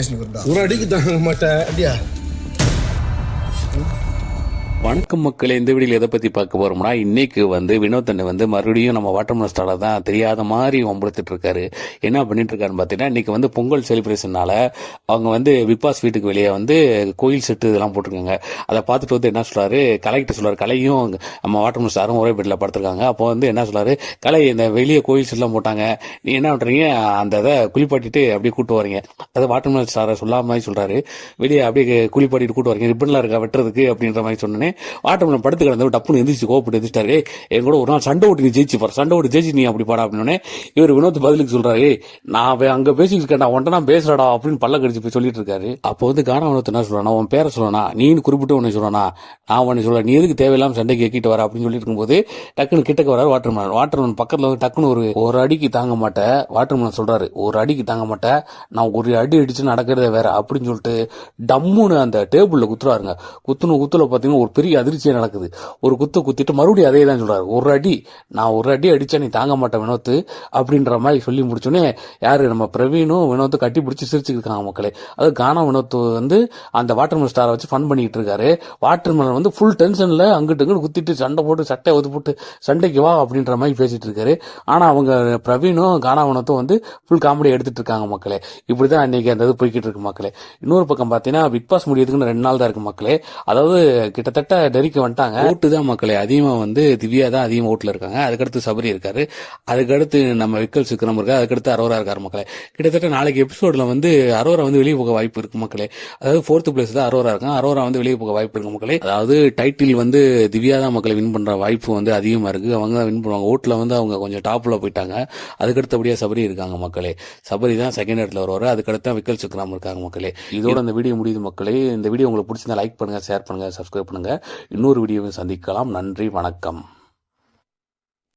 ஒரு அடிக்கு தாங்க மாட்டேன் அப்படியா? வணக்கம் மக்களே, இந்த வீடியோல எதை பத்தி பார்க்க போறோம்னா, இன்னைக்கு வினோத் மறுபடியும் நம்ம வாட்டர்மெலன் ஸ்டால தான் தெரியாத மாதிரி வம்புடுத்துட்டு இருக்காரு. என்ன பண்ணிட்டு இருக்காருன்னு பாத்தீங்கன்னா, இன்னைக்கு பொங்கல் செலிப்ரேஷனால அவங்க பிக் பாஸ் வீட்டுக்கு வெளியே கோயில் செட்டு இதெல்லாம் போட்டிருக்காங்க. அதை பார்த்துட்டு என்ன சொல்றாரு, கலைக்கிட்ட சொல்றாரு, கலையும் நம்ம வாட்டர்மெலன் ஸ்டாரும் ஒரே பெட்ல படுத்திருக்காங்க. அப்போ என்ன சொல்றாரு, கலை இந்த வெளியே கோயில் செட்டுலாம் போட்டாங்க, நீ என்ன பண்றீங்க, அந்த இதை குளிப்பாட்டிட்டு அப்படியே கூட்டு வரீங்க. அதாவது வாட்டர்மெலன் ஸ்டாரை சொல்லாம சொல்றாரு, வெளியே அப்படியே குளிப்பாட்டிட்டு கூட்டு வரீங்க, ரிப்பன்லாம் இருக்கா வெட்டுறதுக்கு அப்படின்ற மாதிரி சொன்னேன். வாட்டர்மெலன் படுத்து கிடந்த டப்புன்னு எந்திரிச்சு கோவப்பட்டு எந்திரிச்சிட்டாரு. என் கூட ஒரு நாள் சண்டை ஓட்டு நீ ஜெயிச்சு பாரு, சண்டை ஓட்டு ஜெயிச்சு நீ அப்படி பாடா அப்படின்னு இவர் வினோத் பதிலுக்கு சொல்றாரு, நான் அங்க பேசிட்டு இருக்கேன், உன்ட்ட நான் பேசுறடா அப்படின்னு பல்ல கடிச்சு போய் சொல்லிட்டு இருக்காரு. அப்போ கானா வினோத் என்ன சொல்றானா, உன் பேரை சொல்லனா, நீன்னு குறிப்பிட்டு உன்னை சொல்லனா, நான் உன்னை சொல்ல, நீ எதுக்கு தேவையில்லாம சண்டைக்கு கேக்கிட்டு வர அப்படின்னு சொல்லிட்டு இருக்கும்போது டக்குன்னு கிட்டக்க வராரு வாட்டர்மெலன் பக்கத்துல டக்குன்னு ஒரு அடிக்கு தாங்க மாட்டேன். வாட்டர்மெலன் சொல்றாரு, ஒரு அடிக்கு தாங்க மாட்டேன், நான் ஒரு அடி அடிச்சு நடக்கிறதே வேற அப்படின்னு சொல்லிட்டு டம்முன்னு அந்த டேபிள்ல குத்துறாருங்க. குத்துல பாத்தீங்கன்னா ஒரு பெரிய அதிர்ச்சியா நடக்குது. ஒரு குத்திட்டு மறுபடியும் அதே தான் சொல்றாரு, நான் ஒரு அடி அடிச்சா நீ தாங்க மாட்டேன் வினோத் அப்படின்ற மாதிரி சொல்லி முடிச்சோன்னே யாரு நம்ம பிரவீனும் வினோத் கட்டி பிடிச்சி சிரிச்சுட்டு இருக்காங்க மக்களே. அது கானா வினோத் அந்த வாட்டர்மெலன் ஸ்டாரை வச்சு ஃபன் பண்ணிட்டு இருக்காரு. வாட்டர்மெலன் ஃபுல் டென்ஷன்ல அங்கிட்டு இங்கிட்டு குத்திட்டு சண்டை போட்டு சட்டை ஒத்து போட்டு சண்டைக்கு வா அப்படின்ற மாதிரி பேசிட்டு இருக்காரு. ஆனா அவங்க பிரவீனும் கானா வினோத்தும் ஃபுல் காமெடி எடுத்துட்டு இருக்காங்க மக்களே. இப்படிதான் இன்னைக்கு அந்த இது போய்கிட்டு இருக்கு மக்களே. இன்னொரு பக்கம் பாத்தீங்கன்னா பிக் பாஸ் முடியறதுக்கு 2 நாள் தான் இருக்கு மக்களே. அதாவது கிட்டத்தட்ட நெருக்கி வந்துட்டாங்க. ஓட்டு தான் மக்களே அதிகமா திவ்யா தான் அதிகமா ஓட்டுல இருக்காங்க. அதுக்கடுத்து சபரி இருக்காரு, அதுக்கடுத்து நம்ம விக்கல் சிக்கரம் இருக்காரு, அதுக்கடுத்து அரோரா இருக்காரு மக்களே. கிட்டத்தட்ட நாளைக்கு எபிசோட்ல அரோரா வெளியே போக வாய்ப்பு இருக்கு மக்களே. அதாவது 4th பிளேஸ் தான் அரோரா இருக்காங்க. அரோரா வெளியே போக வாய்ப்பு இருக்கு மக்களே. அதாவது டைட்டில் திவ்யா தான் மக்களை வின் பண்ற வாய்ப்பு அதிகமா இருக்கு. அவங்க தான் வின் பண்ணுவாங்க. ஓட்டுல அவங்க கொஞ்சம் டாப்ல போயிட்டாங்க. அதுக்கடுத்தபடியா சபரி இருக்காங்க மக்களே. சபரி தான் செகண்ட் இடத்துல வருவாரு. அதுக்கடுத்து விக்கல் சிக்கரம் இருக்காங்க மக்களே. இதோட இந்த வீடியோ முடியுது மக்களே. இந்த வீடியோ உங்களுக்கு பிடிச்சிருந்தா லைக் பண்ணுங்க, ஷேர் பண்ணுங்க, சப்ஸ்கிரைப் பண்ணுங்க. இன்னொரு வீடியோவை சந்திக்கலாம். நன்றி, வணக்கம்.